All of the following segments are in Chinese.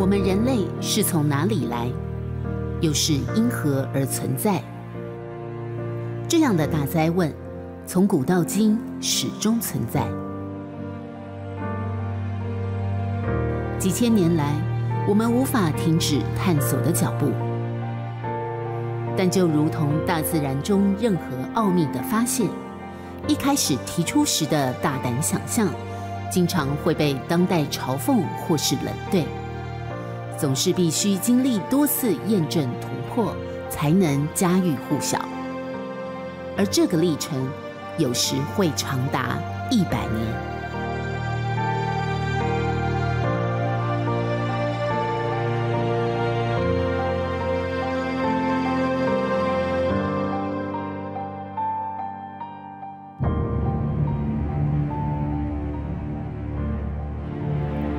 我们人类是从哪里来，又是因何而存在？这样的大哉问，从古到今始终存在。几千年来，我们无法停止探索的脚步。但就如同大自然中任何奥秘的发现，一开始提出时的大胆想象，经常会被当代嘲讽或是冷对，总是必须经历多次验证突破，才能家喻户晓。而这个历程，有时会长达100年。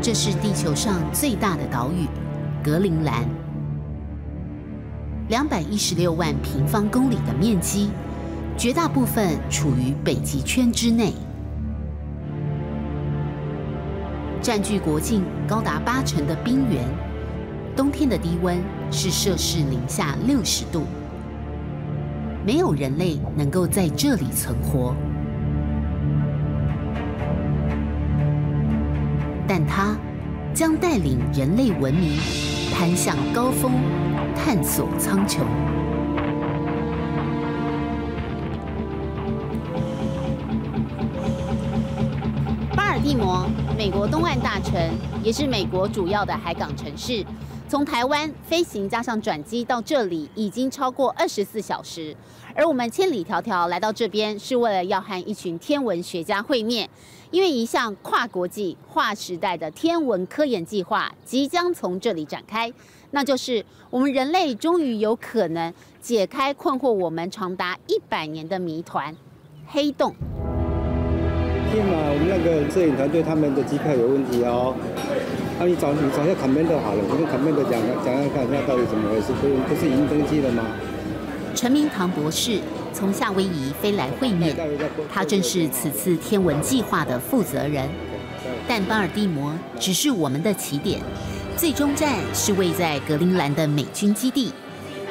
这是地球上最大的岛屿——格陵兰，216万平方公里的面积，绝大部分处于北极圈之内，占据国境高达80%的冰原，冬天的低温是摄氏零下60度，没有人类能够在这里存活。但它将带领人类文明攀向高峰，探索苍穹。巴尔的摩，美国东岸大城，也是美国主要的海港城市。从台湾飞行加上转机到这里，已经超过24小时。而我们千里迢迢来到这边，是为了要和一群天文学家会面。因为一项跨国际、划时代的天文科研计划即将从这里展开，那就是我们人类终于有可能解开困惑我们长达100年的谜团——黑洞。天哪，我们那个摄影团队他们的机票有问题哦。你找一下Commander好了，你跟Commander讲看一下到底怎么回事，不是已经登机了吗？陈明堂博士从夏威夷飞来会面，他正是此次天文计划的负责人。但巴尔的摩只是我们的起点，最终站是位在格陵兰的美军基地。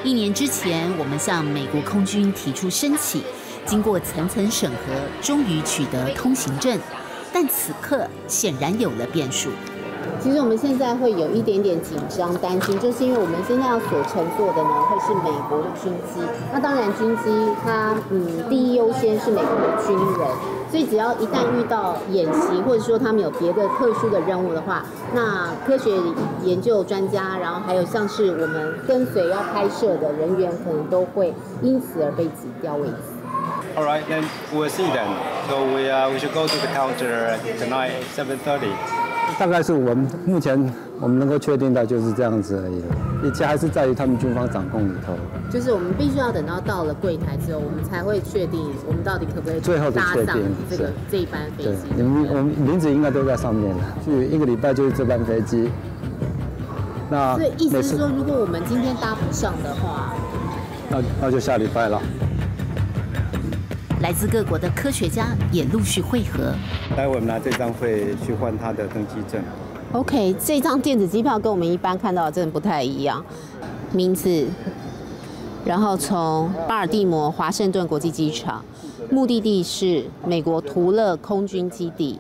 1年之前，我们向美国空军提出申请，经过层层审核，终于取得通行证。但此刻显然有了变数。其实我们现在会有一点点紧张担心，就是因为我们现在要所乘坐的呢会是美国的军机，那当然军机它第一优先是美国的军人，所以只要一旦遇到演习或者说他们有别的特殊的任务的话，那科学研究专家，然后还有像是我们跟随要拍摄的人员，可能都会因此而被挤掉位置。All right, then we'll see then. So we should go to the counter tonight, 7:30. 大概是我们目前能够确定的就是这样子而已了，一切还是在于他们军方掌控里头。就是我们必须要等到了柜台之后，我们才会确定我们到底可不可以搭上这一班飞机。对，我们名字应该都在上面了。就1个礼拜就是这班飞机。那所以意思是说，如果我们今天搭不上的话，那就下礼拜了。来自各国的科学家也陆续会合。待会我们拿这张会去换他的登机证。OK， 这张电子机票跟我们一般看到的真的不太一样。名字，然后从巴尔的摩华盛顿国际机场，目的地是美国图勒空军基地。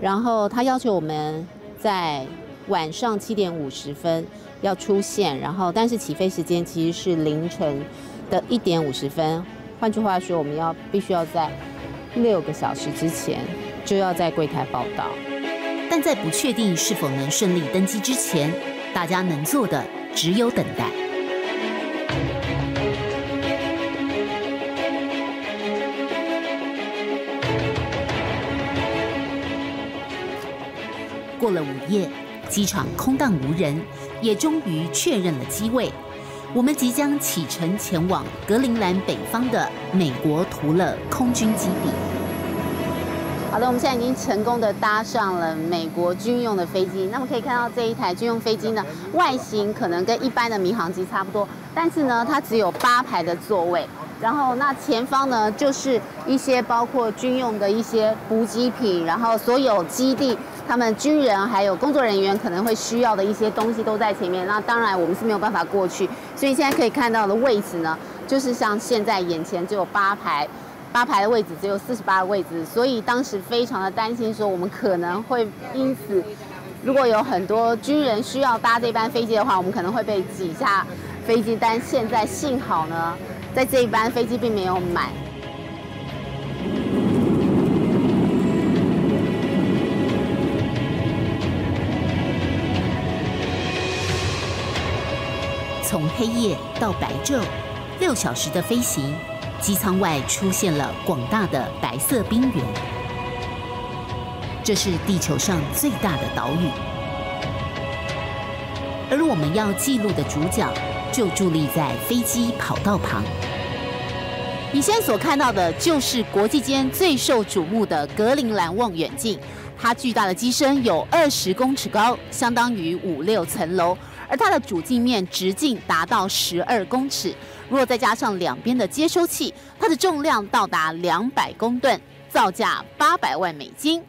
然后他要求我们在晚上7点50分要出现，然后但是起飞时间其实是凌晨的1点50分。换句话说，我们必须要在6个小时之前就要在柜台报到。但在不确定是否能顺利登机之前，大家能做的只有等待。过了午夜，机场空荡无人，也终于确认了机位。我们即将启程前往格陵兰北方的美国图勒空军基地。好的，我们现在已经成功的搭上了美国军用的飞机。那么可以看到这一台军用飞机呢，外形可能跟一般的民航机差不多，但是呢，它只有8排的座位。然后那前方呢，就是一些包括军用的一些补给品，然后所有基地他们军人还有工作人员可能会需要的一些东西都在前面。那当然我们是没有办法过去，所以现在可以看到的位置呢，就是像现在眼前只有8排的位置，只有48个位置，所以当时非常的担心，说我们可能会因此，如果有很多军人需要搭这班飞机的话，我们可能会被挤下飞机。但现在幸好呢，在这一班飞机并没有满。从黑夜到白昼，6小时的飞行，机舱外出现了广大的白色冰原。这是地球上最大的岛屿，而我们要记录的主角就伫立在飞机跑道旁。你现在所看到的就是国际间最受瞩目的格陵兰望远镜，它巨大的机身有20公尺高，相当于5、6层楼。而它的主镜面直径达到12公尺，如果再加上两边的接收器，它的重量到达200公吨，造价800万美金。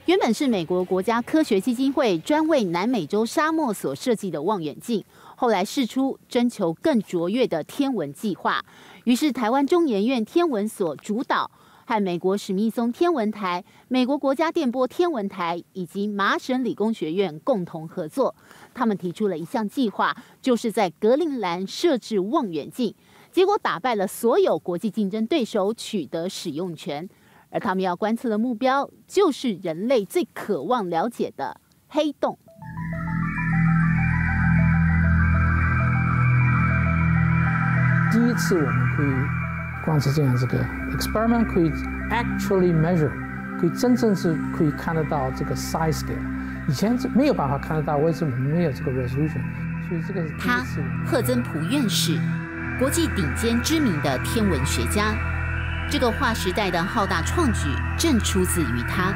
原本是美国国家科学基金会专为南美洲沙漠所设计的望远镜，后来释出征求更卓越的天文计划，于是台湾中研院天文所主导，和美国史密松天文台、美国国家电波天文台以及麻省理工学院共同合作。他们提出了一项计划，就是在格陵兰设置望远镜，结果打败了所有国际竞争对手，取得使用权。而他们要观测的目标，就是人类最渴望了解的黑洞。第一次我们可以观测这样这个 experiment 可以 actually measure， 可以真正是可以看得到这个 size scale。以前是没有办法看得到，为什么没有这个 resolution？ 所以这个是第一次。贺曾璞院士，国际顶尖知名的天文学家，这个划时代的浩大创举正出自于他。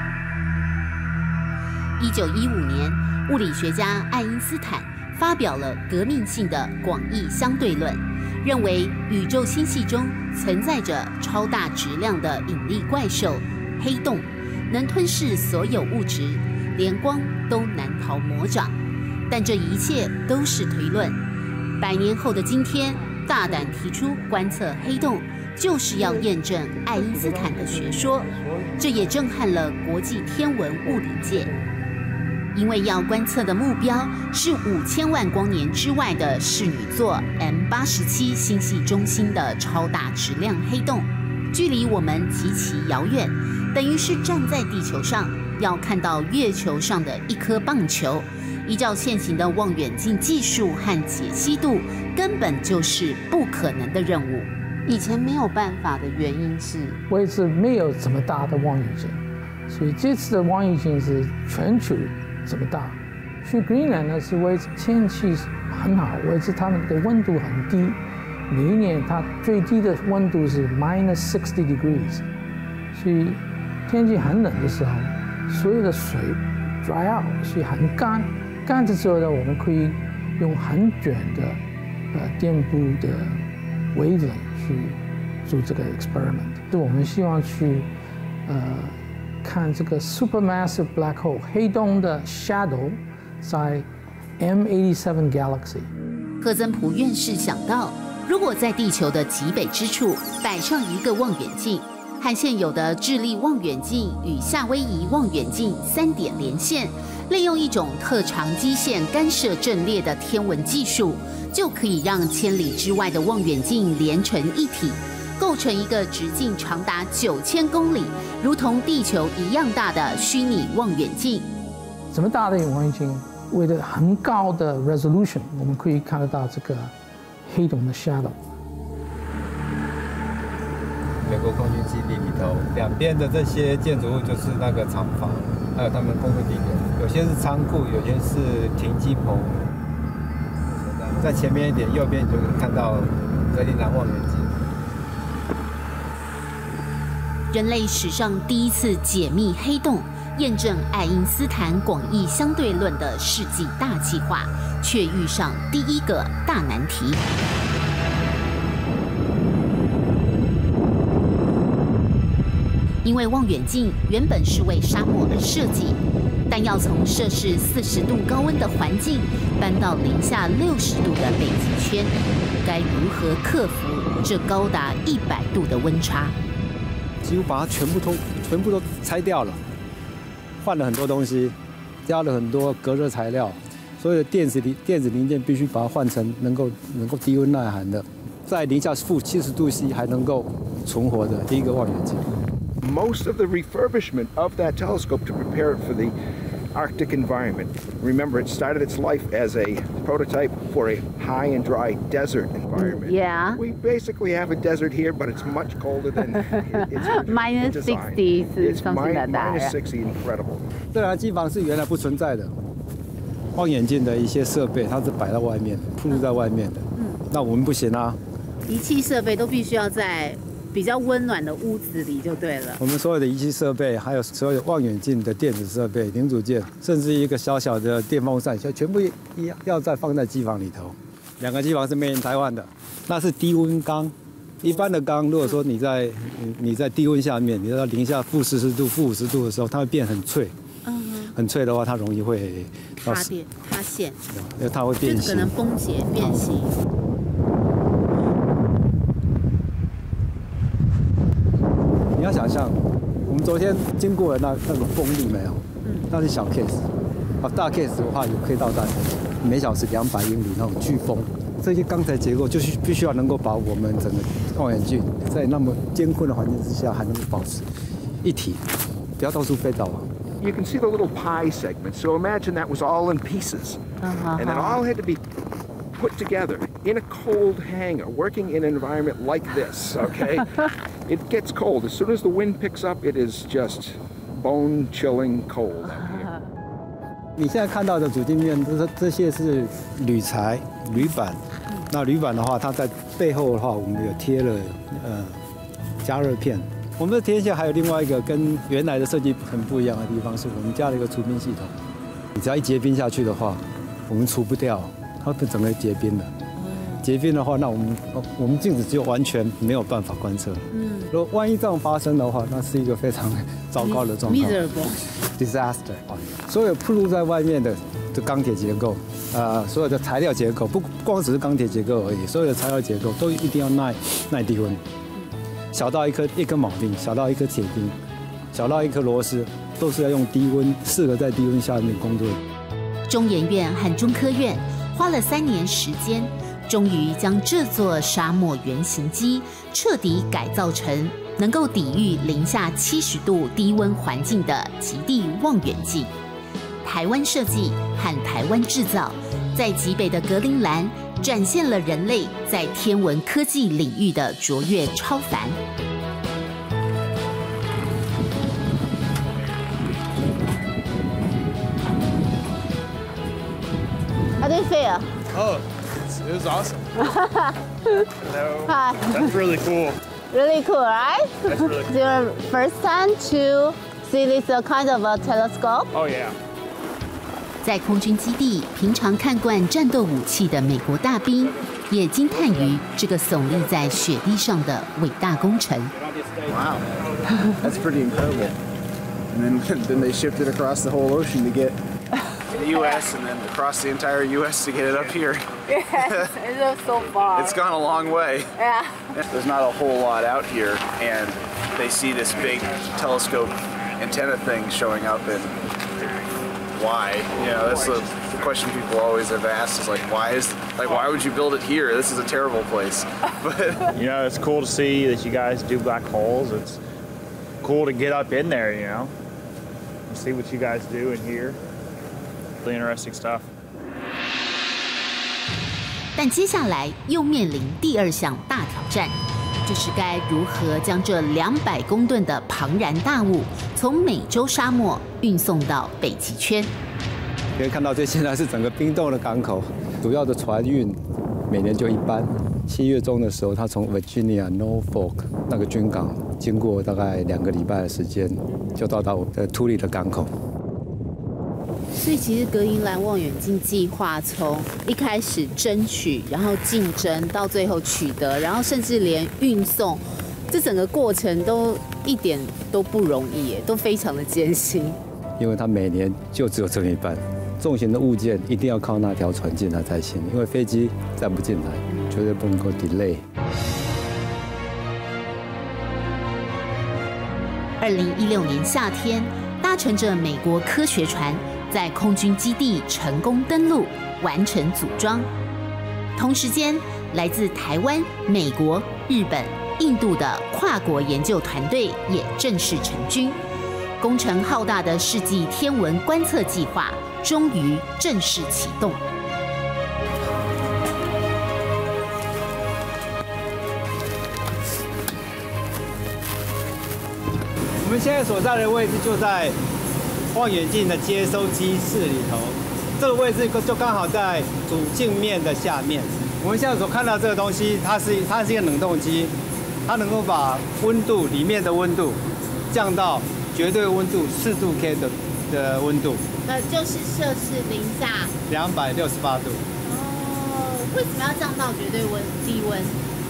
1915年，物理学家爱因斯坦发表了革命性的广义相对论，认为宇宙星系中存在着超大质量的引力怪兽黑洞，能吞噬所有物质，连光都难逃魔掌。但这一切都是推论。100年后的今天，大胆提出观测黑洞，就是要验证爱因斯坦的学说。这也震撼了国际天文物理界，因为要观测的目标是5000万光年之外的室女座 M87 星系中心的超大质量黑洞，距离我们极其遥远，等于是站在地球上要看到月球上的一颗棒球。依照现行的望远镜技术和解析度，根本就是不可能的任务。以前没有办法的原因是，位置没有这么大的望远镜，所以这次的望远镜是全球这么大。去 Greenland 呢是位置天气很好，位置它们的温度很低，每一年它最低的温度是-60 degrees， 所以天气很冷的时候，所有的水 dry out， 所以很干。干的时候呢，我们可以用很短的电波的 wavelength 去做这个 experiment。我们希望去看这个 supermassive black hole 黑洞的 shadow 在 M87 galaxy。贺曾璞院士想到，如果在地球的极北之处摆上一个望远镜，和现有的智利望远镜与夏威夷望远镜3点连线，利用一种特长基线干涉阵列的天文技术，就可以让千里之外的望远镜连成一体，构成一个直径长达9000公里、如同地球一样大的虚拟望远镜。这么大的望远镜，为了很高的 resolution， 我们可以看得到这个黑洞的 shadow。美国空军基地里头，两边的这些建筑物就是那个厂房，还有他们工作地点，有些是仓库，有些是停机棚。在前面一点，右边你就能看到格陵兰望远镜。人类史上第一次解密黑洞，验证爱因斯坦广义相对论的世纪大计划，却遇上第一个大难题。因为望远镜原本是为沙漠而设计，但要从摄氏40度高温的环境搬到零下60度的北极圈，该如何克服这高达100度的温差？几乎把它全部都拆掉了，换了很多东西，加了很多隔热材料，所有的电子零件必须把它换成能够低温耐寒的，在零下-70度C 还能够存活的第一个望远镜。Most of the refurbishment of that telescope to prepare it for the Arctic environment. Remember, it started its life as a prototype for a high and dry desert environment. Yeah. We basically have a desert here, but it's much colder than its minus design. 60 It's something like that. minus 60, incredible. 这两个机房是原来不存在的，望远镜的一些设备它是摆在外面，铺露在外面的。那我们不行啊，仪器设备都必须要在比较温暖的屋子里就对了。我们所有的仪器设备，还有所有望远镜的电子设备、零组件，甚至一个小小的电风扇，全部要再放在机房里头。两个机房是made in台湾的，那是低温缸。一般的缸，如果说你在低温下面，你到零下-40度、-50度的时候，它会变很脆。很脆的话，它容易会塌陷，因为它会变形，就可能崩解变形。你要想象，我们昨天经过的那个风力没有？那是小 case， 大 case 的话可以到达每小时200英里那种飓风。这些钢材结构就是必须要能够把我们整个望远镜在那么艰困的环境之下，还能够保持一体，不要到处飞走啊。You can see the little pie segment. So imagine that was all in pieces. And it all had to be put together in a cold hangar, working in an environment like this, okay? It gets cold. As soon as the wind picks up, it is just bone-chilling cold out here. 你现在看到的主镜面，这些是铝材、铝板。那铝板的话，它在背后的话，我们有贴了加热片。我们的天线还有另外一个跟原来的设计很不一样的地方，是我们加了一个除冰系统。你只要一结冰下去的话，我们除不掉，它会整个结冰的。结冰的话，那我们镜子就完全没有办法观测。如果万一这样发生的话，那是一个非常糟糕的状况。Disaster。所有暴露在外面的钢铁结构，所有的材料结构，不光只是钢铁结构而已，所有的材料结构都一定要耐低温。小到一颗铆钉，小到一颗铁钉，小到一颗螺丝，都是要用低温，适合在低温下面工作的。中研院和中科院花了3年时间，终于将这座沙漠原型机彻底改造成能够抵御零下70度低温环境的极地望远镜。台湾设计和台湾制造，在极北的格陵兰展现了人类在天文科技领域的卓越超凡。How do you feel? Oh, it was awesome. Hello. Hi. That's really cool. Really cool, right? That's really cool. It's your first time to see this kind of a telescope? Oh, yeah. 在空军基地，平常看惯战斗武器的美国大兵，也惊叹于这个耸立在雪地上的伟大工程。Wow, that's pretty incredible. And then they shipped it across the whole ocean to get the U.S. and then across the entire U.S. to get it up here. Yes, it's so far. It's gone a long way. Yeah. There's not a whole lot out here, and they see this big telescope antenna thing showing up, and why? You know, that's the question people always have asked is like, why would you build it here? This is a terrible place. But You know, it's cool to see that you guys do black holes. It's cool to get up in there, you know, and see what you guys do in here. Really interesting stuff. 但接下来又面临第2项大挑战，就是该如何将这200公吨的庞然大物从美洲沙漠运送到北极圈。可以看到，这现在是整个冰冻的港口，主要的船运每年就一班。7月中的时候，它从 Virginia Norfolk 那个军港经过大概2个礼拜的时间，就到达我们的图里的港口。所以其实格陵兰望远镜计划从一开始争取，然后竞争，到最后取得，然后甚至连运送，这整个过程都一点都不容易耶，都非常的艰辛。因为它每年就只有这么一半。重型的物件一定要靠那条船进来才行，因为飞机再不进来，绝对不能够 delay。2016年夏天，搭乘着美国科学船在空军基地成功登陆，完成组装。同时间，来自台湾、美国、日本、印度的跨国研究团队也正式成军。工程浩大的世纪天文观测计划终于正式启动。我们现在所在的位置就在望远镜的接收机室里头，这个位置就刚好在主镜面的下面。我们现在所看到这个东西，它是一个冷冻机，它能够把温度里面的温度降到绝对温度4度 K 的温度，就是摄氏零下268度。哦，为什么要降到绝对低温？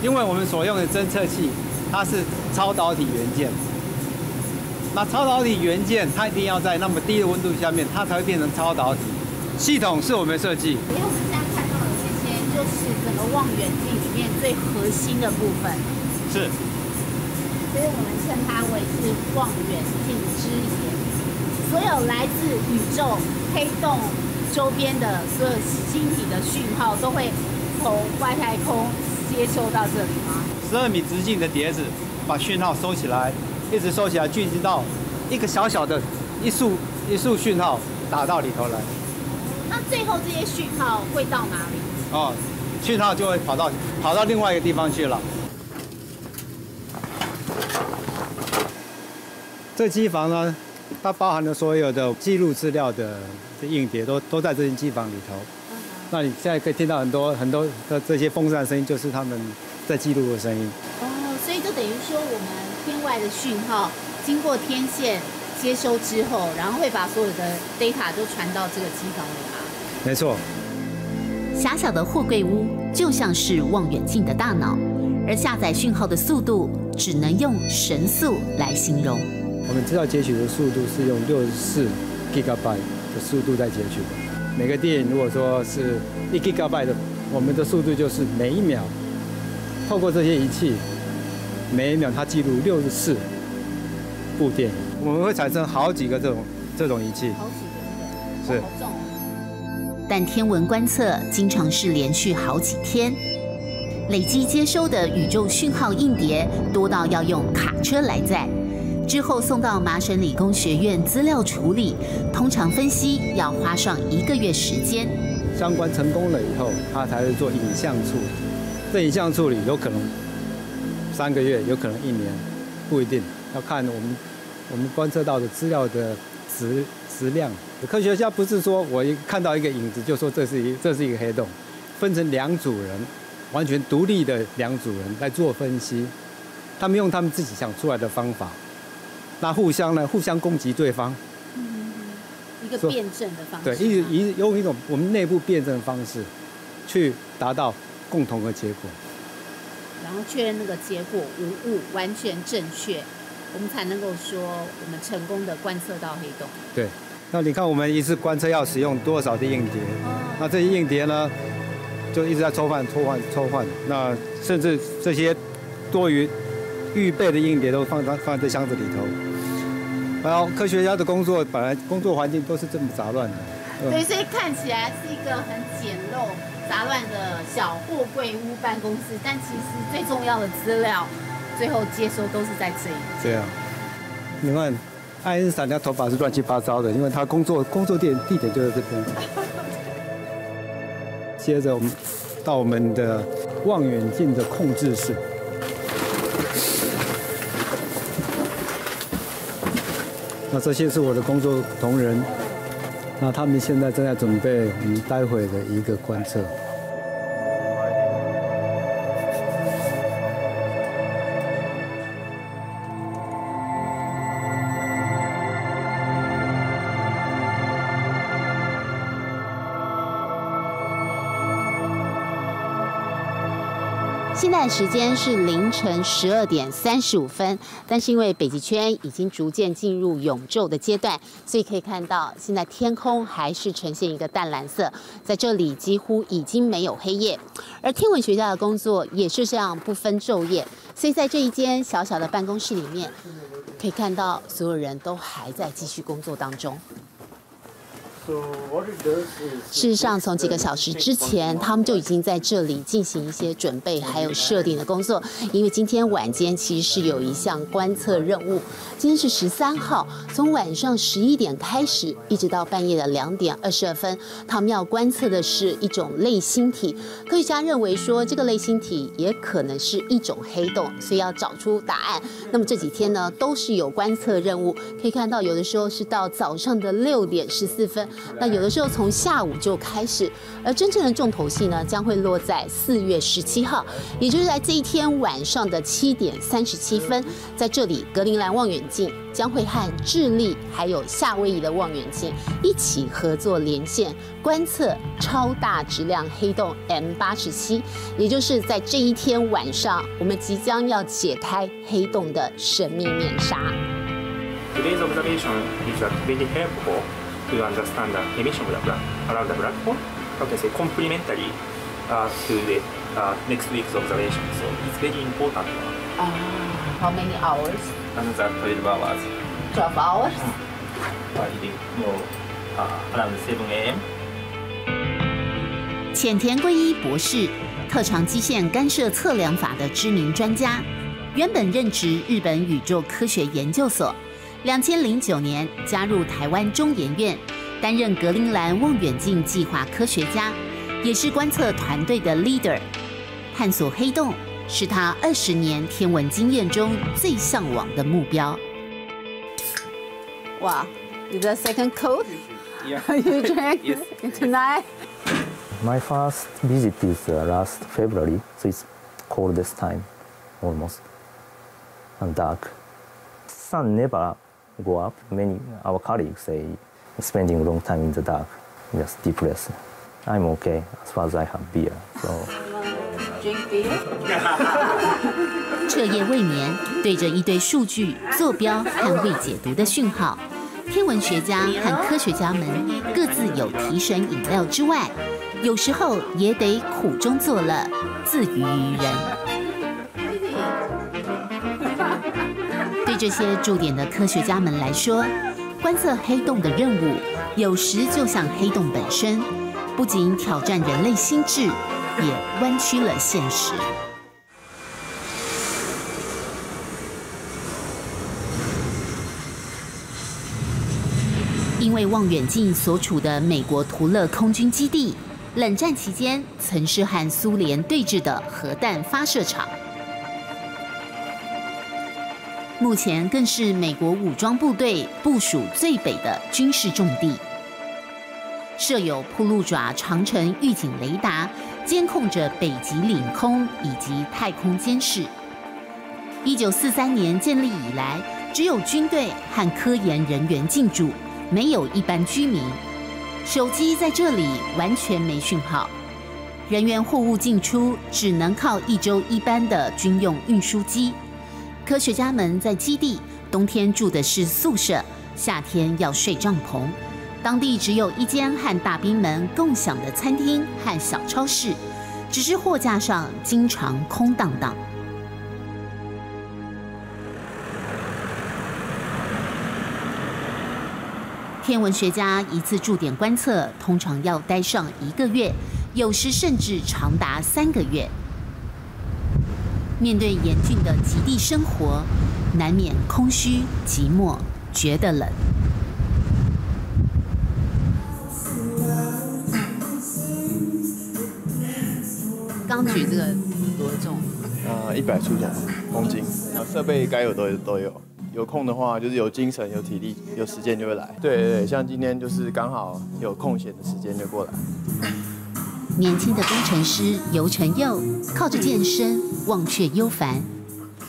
因为我们所用的侦测器，它是超导体元件。那超导体元件，它一定要在那么低的温度下面，它才会变成超导体。系统是我们设计。因为我们现在看到的这些，就是整个望远镜里面最核心的部分。是。所以我们称它为是望远镜之眼。所有来自宇宙黑洞周边的所有星体的讯号，都会从外太空接收到这里吗？12米直径的碟子把讯号收起来，一直收起来，聚集到一个小小的一束讯号打到里头来。那最后这些讯号会到哪里？哦，讯号就会跑到另外一个地方去了。这机房呢，它包含了所有的记录资料的硬碟，都在这间机房里头。那你现在可以听到很多的这些风扇声音，就是他们在记录的声音。哦，所以就等于说，我们天外的讯号经过天线接收之后，然后会把所有的 data 都传到这个机房里吗？没错。狭小的货柜屋就像是望远镜的大脑，而下载讯号的速度只能用神速来形容。我们资料截取的速度是用64 GB 的速度在截取的。每个电影如果说是1 GB 的，我们的速度就是每一秒透过这些仪器，每一秒它记录64部电影。我们会产生好几个这种仪器，好几个，是。好重哦。但天文观测经常是连续好几天，累积接收的宇宙讯号硬碟多到要用卡车来载。之后送到麻省理工学院资料处理，通常分析要花上1个月时间。相关成功了以后，它才会做影像处理。这影像处理有可能3个月，有可能1年，不一定，要看我们观测到的资料的质量。科学家不是说我看到一个影子就说这是一个黑洞，分成2组人，完全独立的2组人来做分析，他们用他们自己想出来的方法。那互相攻击对方，一个辩证的方式。对，用一种我们内部辩证的方式，去达到共同的结果，然后确认那个结果无误，完全正确，我们才能够说我们成功的观测到黑洞。对，那你看我们一次观测要使用多少的硬碟？那这些硬碟呢，就一直在抽换，那甚至这些多余预备的硬碟都放在箱子里头。然后科学家的工作本来工作环境都是这么杂乱的，对，所以看起来是一个很简陋、杂乱的小货柜屋办公室，但其实最重要的资料，最后接收都是在这里。对啊，你看爱因斯坦他头发是乱七八糟的，因为他工作地点就在这边。接着我们到我们的望远镜的控制室。那这些是我的工作同仁，那他们现在正在准备我们待会的一个观测。现在时间是凌晨12点35分，但是因为北极圈已经逐渐进入永昼的阶段，所以可以看到现在天空还是呈现一个淡蓝色，在这里几乎已经没有黑夜。而天文学家的工作也是这样不分昼夜，所以在这一间小小的办公室里面，可以看到所有人都还在继续工作当中。事实上，从几个小时之前，他们就已经在这里进行一些准备还有设定的工作。因为今天晚间其实是有一项观测任务，今天是13号，从晚上11点开始，一直到半夜的2点22分，他们要观测的是一种类星体。科学家认为说，这个类星体也可能是一种黑洞，所以要找出答案。那么这几天呢，都是有观测任务，可以看到有的时候是到早上的6点14分。那有的时候从下午就开始，而真正的重头戏呢，将会落在4月17号，也就是在这一天晚上的7点37分，在这里格陵兰望远镜将会和智利还有夏威夷的望远镜一起合作连线，观测超大质量黑洞 M87，也就是在这一天晚上，我们即将要解开黑洞的神秘面纱。Today's observation is really helpful to understand the emission of the around the black hole. How can I say complementary to the next week's observation. So it's very important. How many hours? Another 12 hours. 12 hours? I think more around 7 a.m. 浅田圭一博士，特长基线干涉测量法的知名专家，原本任职日本宇宙科学研究所。2009年加入台湾中研院，担任格陵兰望远镜计划科学家，也是观测团队的 leader。探索黑洞是他20年天文经验中最向往的目标。哇 ，the second cold? Yeah. You drank Yes. tonight? My first visit is last February, so it's coldest time, almost, and dark. Sun never go up. Many our colleagues say spending a long time in the dark, just depressed. I'm okay as far as I have beer. So. Drink beer. 彻夜未眠，对着一堆数据、坐标和未解读的讯号，天文学家和科学家们各自有提神饮料之外，有时候也得苦中作乐，自娱于人。对这些驻点的科学家们来说，观测黑洞的任务有时就像黑洞本身，不仅挑战人类心智，也弯曲了现实。因为望远镜所处的美国图勒空军基地，冷战期间曾是和苏联对峙的核弹发射场。目前更是美国武装部队部署最北的军事重地，设有铺路爪长程预警雷达，监控着北极领空以及太空监视。1943年建立以来，只有军队和科研人员进驻，没有一般居民。手机在这里完全没讯号，人员货物进出只能靠1周1班的军用运输机。科学家们在基地冬天住的是宿舍，夏天要睡帐篷。当地只有一间和大兵们共享的餐厅和小超市，只是货架上经常空荡荡。天文学家一次驻点观测通常要待上1个月，有时甚至长达3个月。面对严峻的极地生活，难免空虚、寂寞，觉得冷。刚举这个多重？100出头公斤，然后设备该有都有。有空的话，就是有精神、有体力、有时间就会来。对，像今天就是刚好有空闲的时间就过来。年轻的工程师游成佑靠着健身忘却忧烦。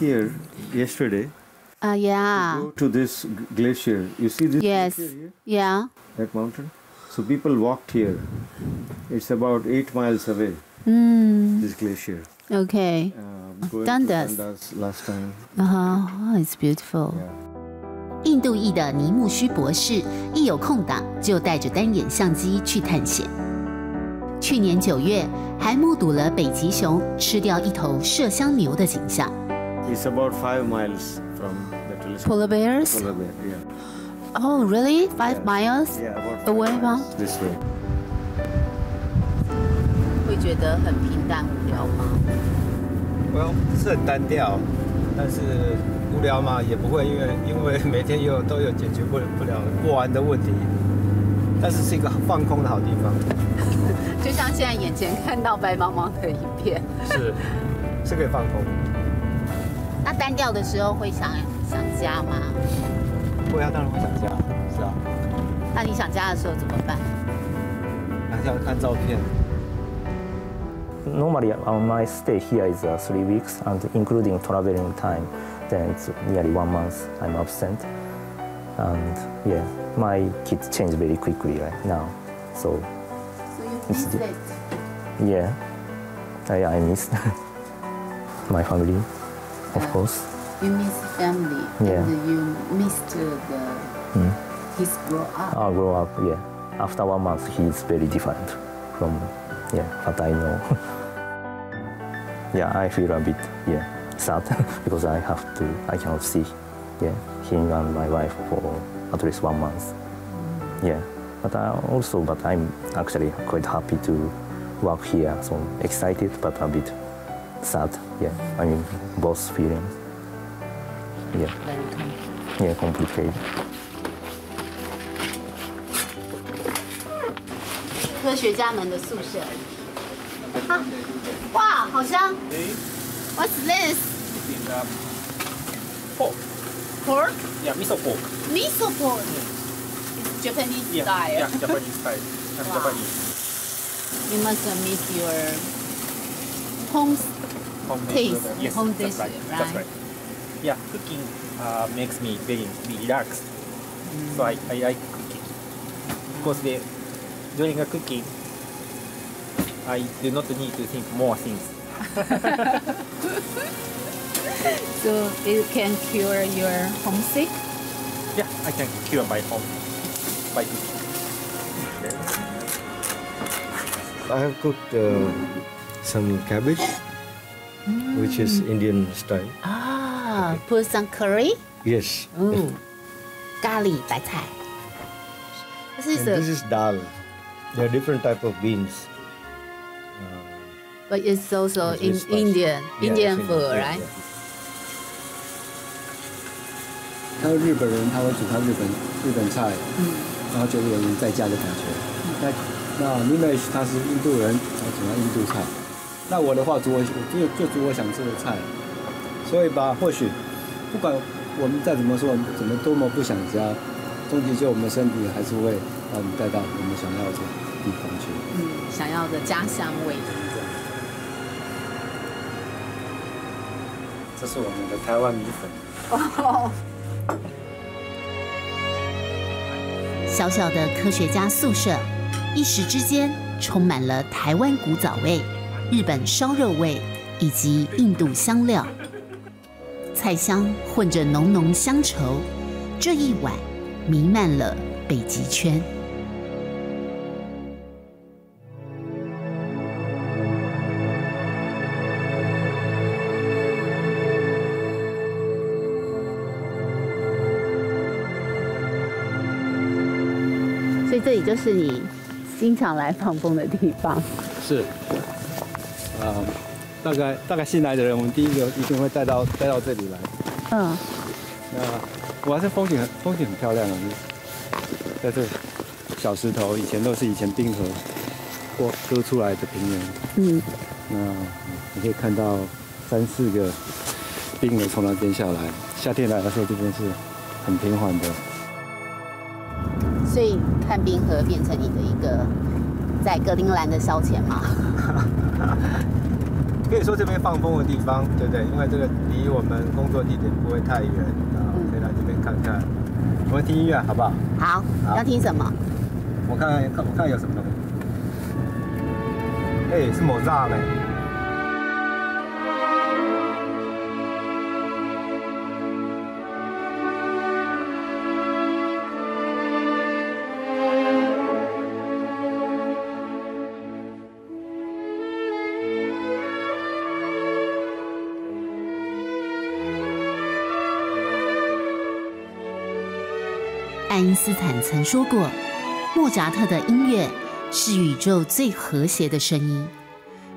Here, yesterday. Yeah. Go to this glacier. You see this Yes. glacier here? Yeah. That mountain. So people walked here. It's about 8 miles away. This glacier. Okay. Dundas. Last time. Oh, it's beautiful. 印度裔的尼木须博士一有空档就带着单眼相机去探险。去年9月，还目睹了北极熊吃掉一头麝香牛的景象。It's about 5 miles from the telescope. Polar bears? Polar bear, yeah. Oh, really? 5 miles Yeah, about 5 away from? miles this way. 会觉得很平淡无聊吗？是很单调，但是无聊嘛也不会，因为每天都有解决不完的问题，但是是一个放空的好地方。就像现在眼前看到白茫茫的一片，是可以放空。那单调的时候会想家吗？会啊，当然会想家，是啊。那你想家的时候怎么办？还是要看照片。Normally, my stay here is 3 weeks, and including traveling time, then it's nearly 1 month I'm absent. And yeah, my kids change very quickly right now, so you miss it? Yeah, I miss my family, of course. You miss family, Yeah. and you missed his grow up. I'll grow up, yeah. After 1 month, he's very different from what I know. Yeah, I feel a bit sad because I cannot see him and my wife for at least 1 month. Yeah, but I'm actually quite happy to work here. So excited but a bit sad. Yeah, I mean both feelings. Yeah, complicated. 科学家们的宿舍。哇，好香 ！What's this? Pork. Pork? Yeah, miso pork. Miso pork. It's Japanese style. Yeah, Japanese style. I'm Wow. Japanese. You must miss your home taste, Yes, home that's dish, right. That's right. Yeah, cooking makes me very relaxed. So I like cooking. Because during a cooking, I do not need to think more things. So it can cure your homesick? Yeah, I can cure my home by cooking. I have cooked some cabbage, which is Indian style. Ah, put some curry? Yes. Ooh, 咖喱白菜. And this is dal. There are different type of beans. But it's also in It's spicy. Indian Yeah, it's food, Indian, right? yeah. 他说日本人他会煮他日本菜，然后就有人在家的感觉。那 Nimesh 他是印度人，他煮他印度菜。那我的话煮我煮我想吃的菜，所以吧，或许不管我们再怎么说，怎么多么不想家，终究我们的身体还是会把我们带到我们想要的地方去。想要的家乡味。这是我们的台湾米粉。哦。小小的科学家宿舍，一时之间充满了台湾古早味、日本烧肉味以及印度香料，菜香混着浓浓乡愁。这一晚弥漫了北极圈。所以这里就是你经常来放风的地方。是，大概新来的人，我们第一个一定会带到这里来。嗯。那我还是风景很漂亮啊，在这小石头，以前冰河割出来的平原。嗯。那你可以看到3、4个冰河从那边下来，夏天来的时候这边是很平缓的。所以看冰河变成你的一个在格陵兰的消遣吗？可以说这边放风的地方，对不对？因为这个离我们工作地点不会太远，可以来这边看看。我们听音乐好不好？好，要听什么？我看有什么。哎，是莫扎呢。因斯坦曾说过，莫扎特的音乐是宇宙最和谐的声音，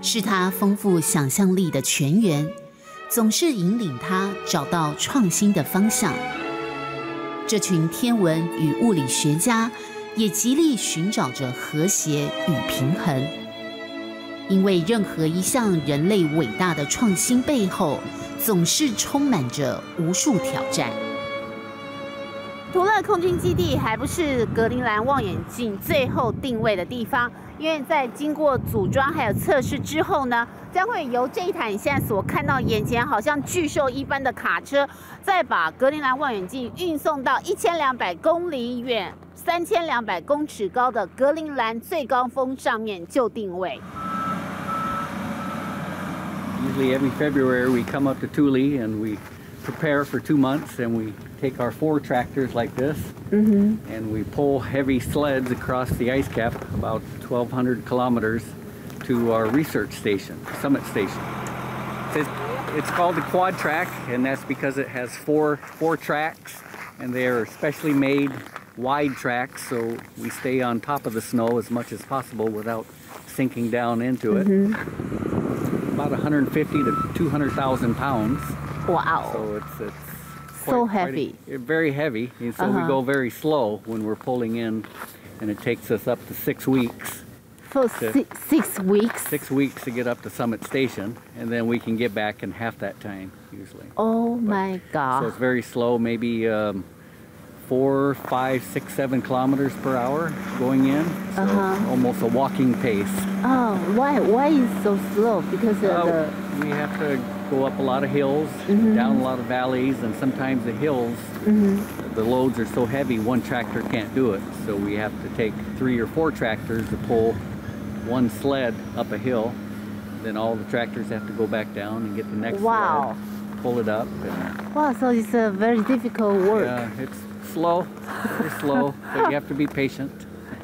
是他丰富想象力的泉源，总是引领他找到创新的方向。这群天文与物理学家也极力寻找着和谐与平衡，因为任何一项人类伟大的创新背后，总是充满着无数挑战。图勒空军基地还不是格陵兰望远镜最后定位的地方，因为在经过组装还有测试之后呢，将会由这一台你现在所看到眼前好像巨兽一般的卡车，再把格陵兰望远镜运送到1200公里远、3200公尺高的格陵兰最高峰上面就定位。Usually every February we come up to Thule and we prepare for 2 months, and we take our 4 tractors like this, and we pull heavy sleds across the ice cap about 1,200 kilometers to our research station, summit station. It's called the quad track, and that's because it has four tracks, and they are specially made wide tracks, so we stay on top of the snow as much as possible without sinking down into it. About 150 to 200,000 pounds. Wow. So it's so heavy. Very heavy. And so we go very slow when we're pulling in, and it takes us up to 6 weeks. For 6 weeks? 6 weeks to get up to Summit Station, and then we can get back in half that time usually. Oh my God. So it's very slow, maybe 4, 5, 6, 7 kilometers per hour going in. So almost a walking pace. Oh, why is it so slow? Because we have to go up a lot of hills, down a lot of valleys, and sometimes the hills, the loads are so heavy one tractor can't do it. So we have to take 3 or 4 tractors to pull one sled up a hill. Then all the tractors have to go back down and get the next sled, pull it up. Wow, so it's a very difficult work. Yeah, it's slow, very slow, but you have to be patient.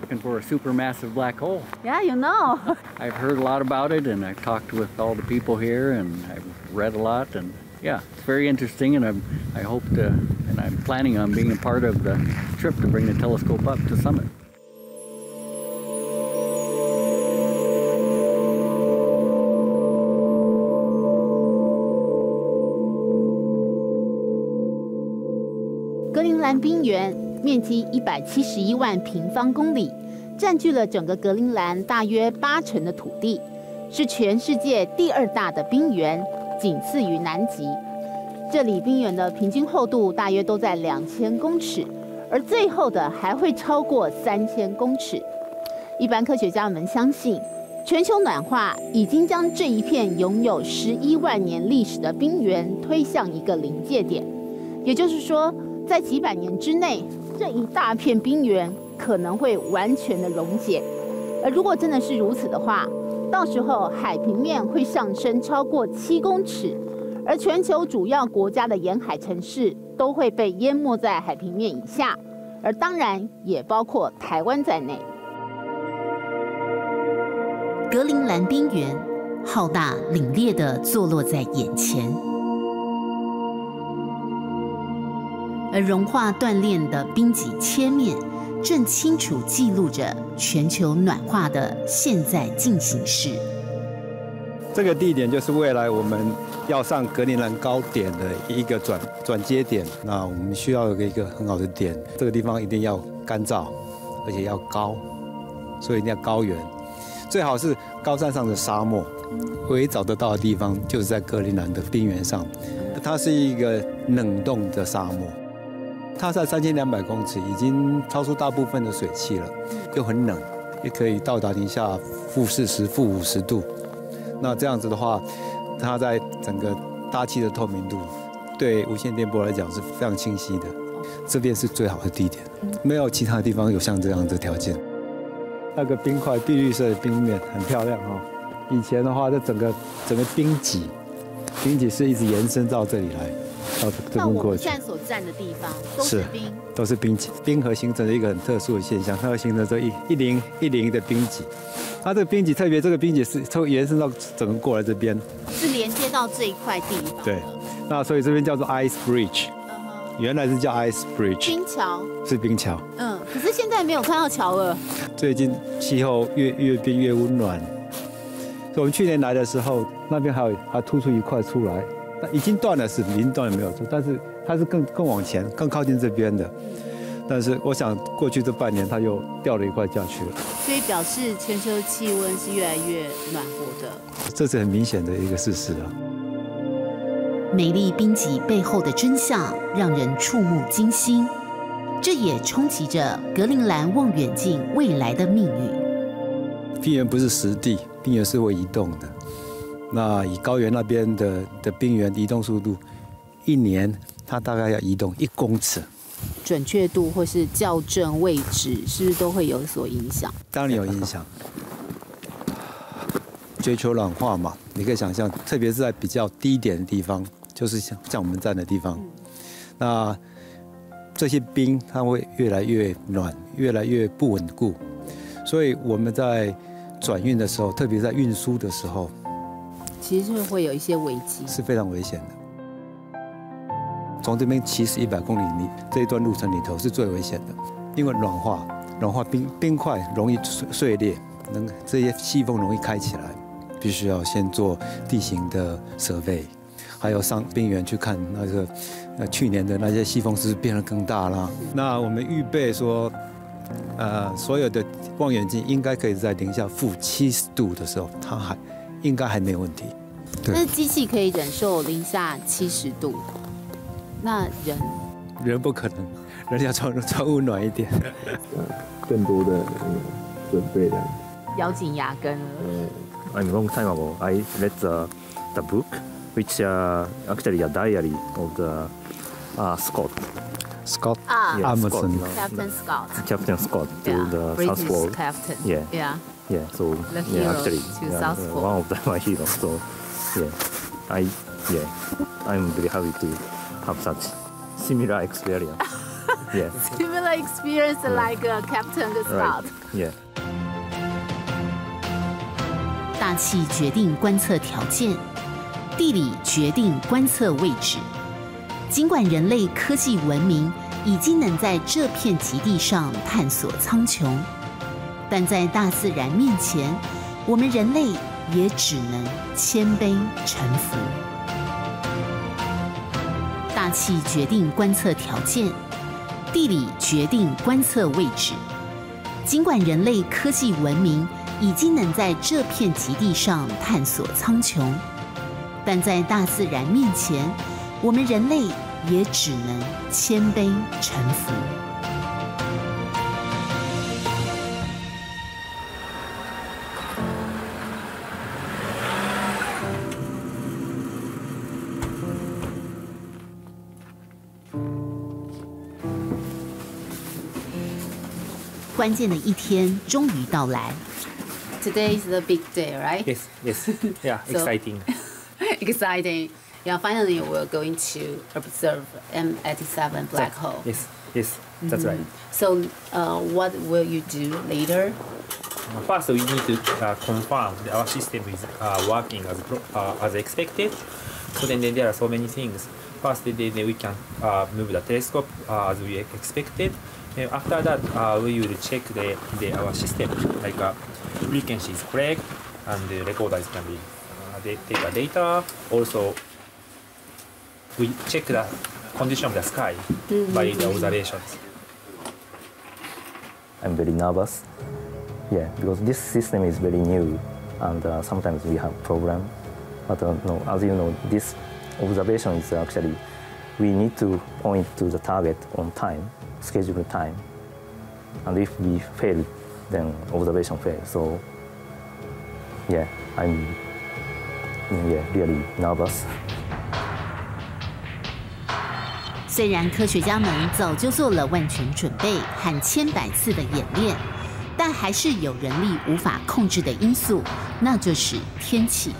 Looking for a supermassive black hole. Yeah, you know. I've heard a lot about it, and I've talked with all the people here, and I've read a lot, and yeah, it's very interesting, and I hope to, and I'm planning on being a part of the trip to bring the telescope up to Summit.《格陵兰冰原》面积171万平方公里，占据了整个格陵兰大约80%的土地，是全世界第2大的冰原，仅次于南极。这里冰原的平均厚度大约都在2000公尺，而最厚的还会超过3000公尺。一般科学家们相信，全球暖化已经将这一片拥有11万年历史的冰原推向一个临界点，也就是说，在几百年之内，这一大片冰原可能会完全的溶解。而如果真的是如此的话，到时候海平面会上升超过7公尺，而全球主要国家的沿海城市都会被淹没在海平面以下，而当然也包括台湾在内。格陵兰冰原浩大凛冽地坐落在眼前，而融化锻炼的冰脊切面正清楚记录着全球暖化的现在进行式。这个地点就是未来我们要上格陵兰高点的一个转接点。那我们需要有一个很好的点，这个地方一定要干燥，而且要高，所以一定要高原，最好是高山上的沙漠。唯一找得到的地方就是在格陵兰的冰原上，它是一个冷冻的沙漠。它在3200公尺，已经超出大部分的水汽了，又很冷，也可以到达零下-40、-50度。那这样子的话，它在整个大气的透明度，对无线电波来讲是非常清晰的。这边是最好的地点，没有其他地方有像这样的条件。那个冰块碧绿色的冰面很漂亮哦。以前的话，这整个冰脊是一直延伸到这里来。到这边过去。那我们现在所站的地方都是冰，都是冰脊。冰河形成了一个很特殊的现象，它会形成这一零的冰脊。它这个冰脊特别，这个冰脊是延伸到整个过来这边，是连接到这一块地方。对，那所以这边叫做 ice bridge，原来是叫 Ice Bridge， 冰桥是冰桥。可是现在没有看到桥了。最近气候越变越温暖，所以我们去年来的时候，那边还突出一块出来，已经断了，已经断了没有错，但是它是更往前，更靠近这边的。但是我想过去这半年，它又掉了一块下去了，所以表示全球气温是越来越暖和的。这是很明显的一个事实啊。美丽冰脊背后的真相让人触目惊心，这也冲击着格陵兰望远镜未来的命运。冰原不是实地，冰原是会移动的。那以高原那边的冰原移动速度，一年它大概要移动1公尺。准确度或是校正位置，是不是都会有所影响？当然有影响。追求软化嘛，你可以想象，特别是在比较低一点的地方，就是像我们站的地方，那这些冰它会越来越暖，越来越不稳固，所以我们在转运的时候，特别在运输的时候，其实会有一些危机，是非常危险的。从这边70、100公里，你这一段路程里头是最危险的，因为软化冰块容易碎裂，这些细缝容易开起来，必须要先做地形的survey，还有上冰原去看那个去年的那些细缝是不是变得更大啦。那我们预备说，所有的望远镜应该可以在零下-70度的时候，它应该还没有问题。但是机器可以忍受零下70度。那人不可能，人要穿温暖一点，更多的准备的。咬紧牙根了。I'm long time ago. I read the book, which actually a diary of the Scott Amundsen. Captain Scott to the South Pole. Captain. Yeah. So the hero actually to South Pole. One of my heroes. So I'm very happy to have such similar experience. Yeah. Similar experience like Captain Scott. Yeah. 大气决定观测条件，地理决定观测位置。尽管人类科技文明已经能在这片极地上探索苍穹，但在大自然面前，我们人类也只能谦卑臣服。大气决定观测条件，地理决定观测位置。尽管人类科技文明已经能在这片极地上探索苍穹，但在大自然面前，我们人类也只能谦卑臣服。关键的一天终于到来。Today is the big day, right? Yes. Yeah, exciting. Exciting. Yeah, finally we're going to observe M87 black hole. Yes, that's right. So, what will you do later? First, we need to confirm that our system is working as expected. So then there are so many things. First, then we can move the telescope as we expected. And after that, we will check our system, like frequency is correct, and the recorders can be take the data. Also, we check the condition of the sky by the observations. I'm very nervous. Yeah, because this system is very new, and sometimes we have problem. But no, as you know, this observation is actually we need to point to the target on time. Scheduled time, and if we fail, then observation fails. So, yeah, I'm really nervous. 虽然科学家们早就做了万全准备和千百次的演练，但还是有人力无法控制的因素，那就是天气。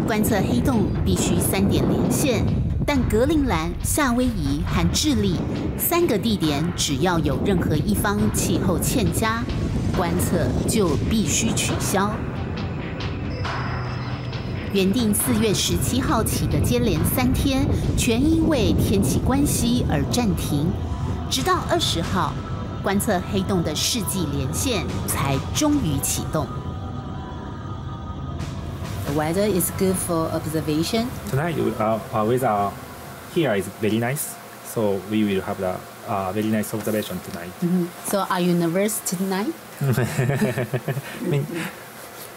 观测黑洞必须3点连线。但格陵兰、夏威夷和智利3个地点，只要有任何一方气候欠佳，观测就必须取消。原定4月17号起的接连3天，全因为天气关系而暂停，直到20号，观测黑洞的世纪连线才终于启动。The weather is good for observation. Tonight, weather here is very nice, so we will have the very nice observation tonight. So, are you nervous tonight?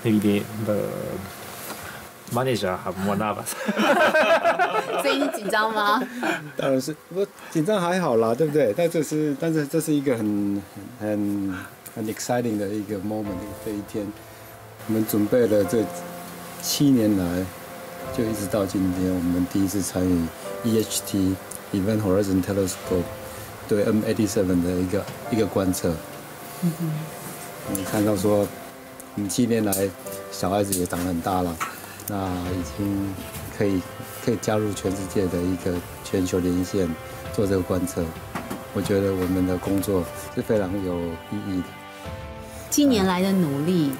Maybe the manager have more nervous. 所以你紧张吗？当然是，不紧张还好啦，对不对？但是这是一个很 exciting 的一个 moment 这一天，我们准备了这7年来，就一直到今天，我们第一次参与 EHT Event Horizon Telescope 对 M87 的一个观测。你看到说，我们7年来小孩子也长很大了，那已经可以加入全世界的一个全球连线做这个观测。我觉得我们的工作是非常有意义的。7年来的努力，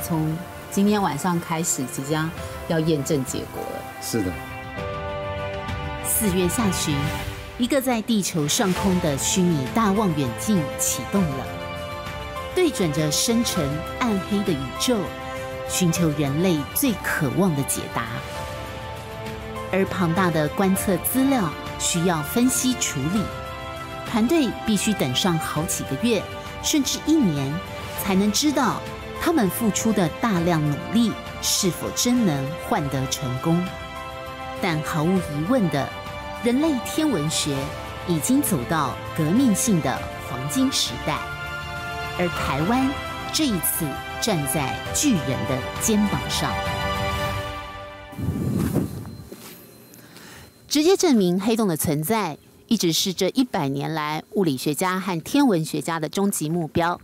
从今天晚上开始，即将要验证结果了。是的。4月下旬，一个在地球上空的虚拟大望远镜启动了，对准着深沉暗黑的宇宙，寻求人类最渴望的解答。而庞大的观测资料需要分析处理，团队必须等上好几个月，甚至1年，才能知道他们付出的大量努力是否真能换得成功。但毫无疑问的，人类天文学已经走到革命性的黄金时代，而台湾这一次站在巨人的肩膀上，直接证明黑洞的存在，一直是这100年来物理学家和天文学家的终极目标。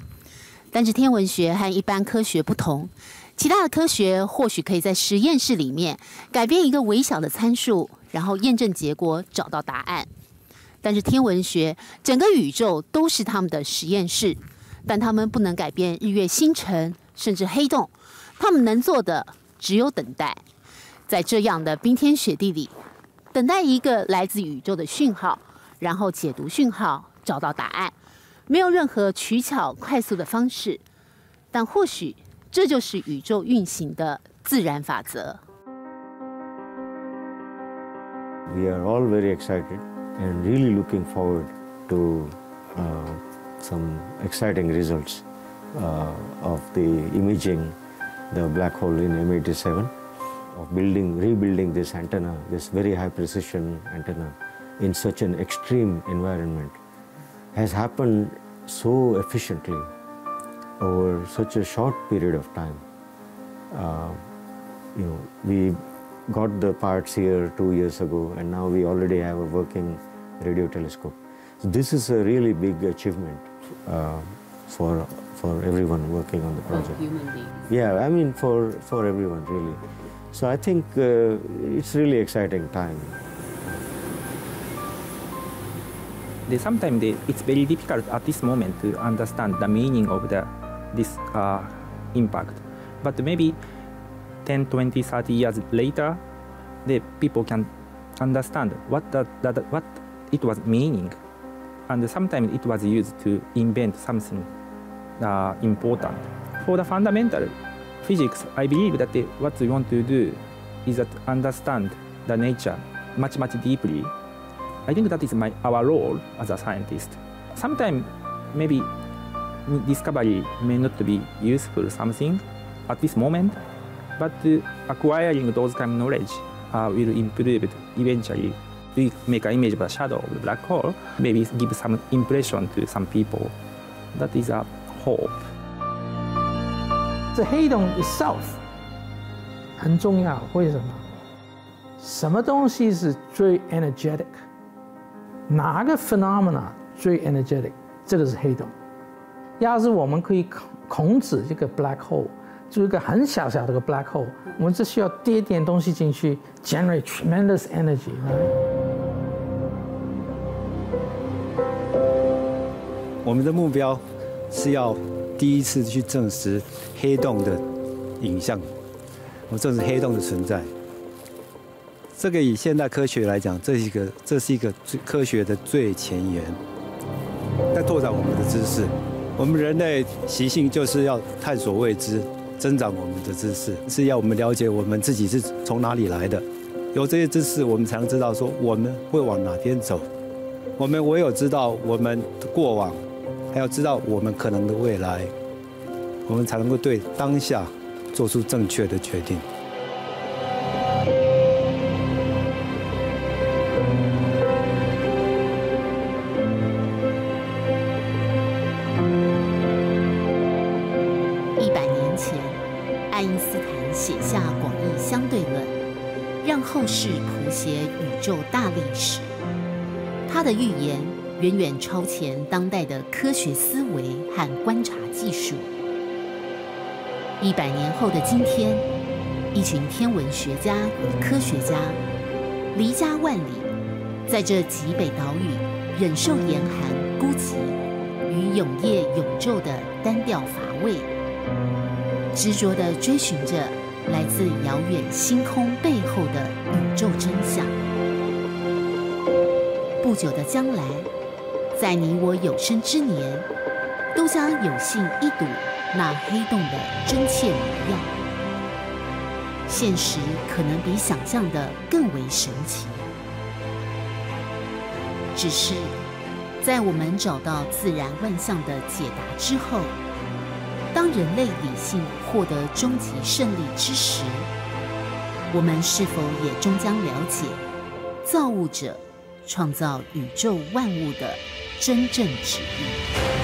但是天文学和一般科学不同，其他的科学或许可以在实验室里面改变一个微小的参数，然后验证结果，找到答案。但是天文学，整个宇宙都是他们的实验室，但他们不能改变日月星辰，甚至黑洞。他们能做的只有等待，在这样的冰天雪地里，等待一个来自宇宙的讯号，然后解读讯号，找到答案。没有任何取巧快速的方式，但或许这就是宇宙运行的自然法则。We are all very excited and really looking forward to some exciting results of the imaging the black hole in M87, of rebuilding this antenna, this very high precision antenna in such an extreme environment. Has happened so efficiently over such a short period of time. We got the parts here 2 years ago, and now we already have a working radio telescope. So this is a really big achievement for everyone working on the project. For human beings. Yeah, I mean for everyone really. So I think it's really exciting time. Sometimes it's very difficult at this moment to understand the meaning of this impact. But maybe 10, 20, 30 years later, the people can understand what it was meaning. And sometimes it was used to invent something important. For the fundamental physics, I believe that what we want to do is that understand the nature much, much deeply. I think that is our role as a scientist. Sometimes maybe discovery may not be useful something at this moment, but acquiring those kind of knowledge will improve eventually. We make an image of the shadow of the black hole, maybe give some impression to some people. That is a hope. The 黑洞 itself 很重要，为什么？什么东西是最 energetic？ 哪个 phenomena 最 energetic？ 这个是黑洞。要是我们可以控制这个 black hole， 就一个很小的一个 black hole， 我们只需要跌点东西进去 ，generate tremendous energy。我们的目标是要第一次去证实黑洞的影像，这是黑洞的存在。这个以现代科学来讲，这是一个科学的最前沿，在拓展我们的知识。我们人类习性就是要探索未知，增长我们的知识，是要我们了解我们自己是从哪里来的。有这些知识，我们才能知道说我们会往哪边走。我们唯有知道我们的过往，还要知道我们可能的未来，我们才能够对当下做出正确的决定。100年前，爱因斯坦写下广义相对论，让后世谱写宇宙大历史。他的预言远远超前当代的科学思维和观察技术。100年后的今天，一群天文学家与科学家离家万里，在这极北岛屿忍受严寒、孤寂与永夜永昼的单调乏味，执着地追寻着来自遥远星空背后的宇宙真相。不久的将来，在你我有生之年，都将有幸一睹那黑洞的真切模样。现实可能比想象的更为神奇。只是在我们找到自然万象的解答之后，当人类理性获得终极胜利之时，我们是否也终将了解造物者创造宇宙万物的真正旨意？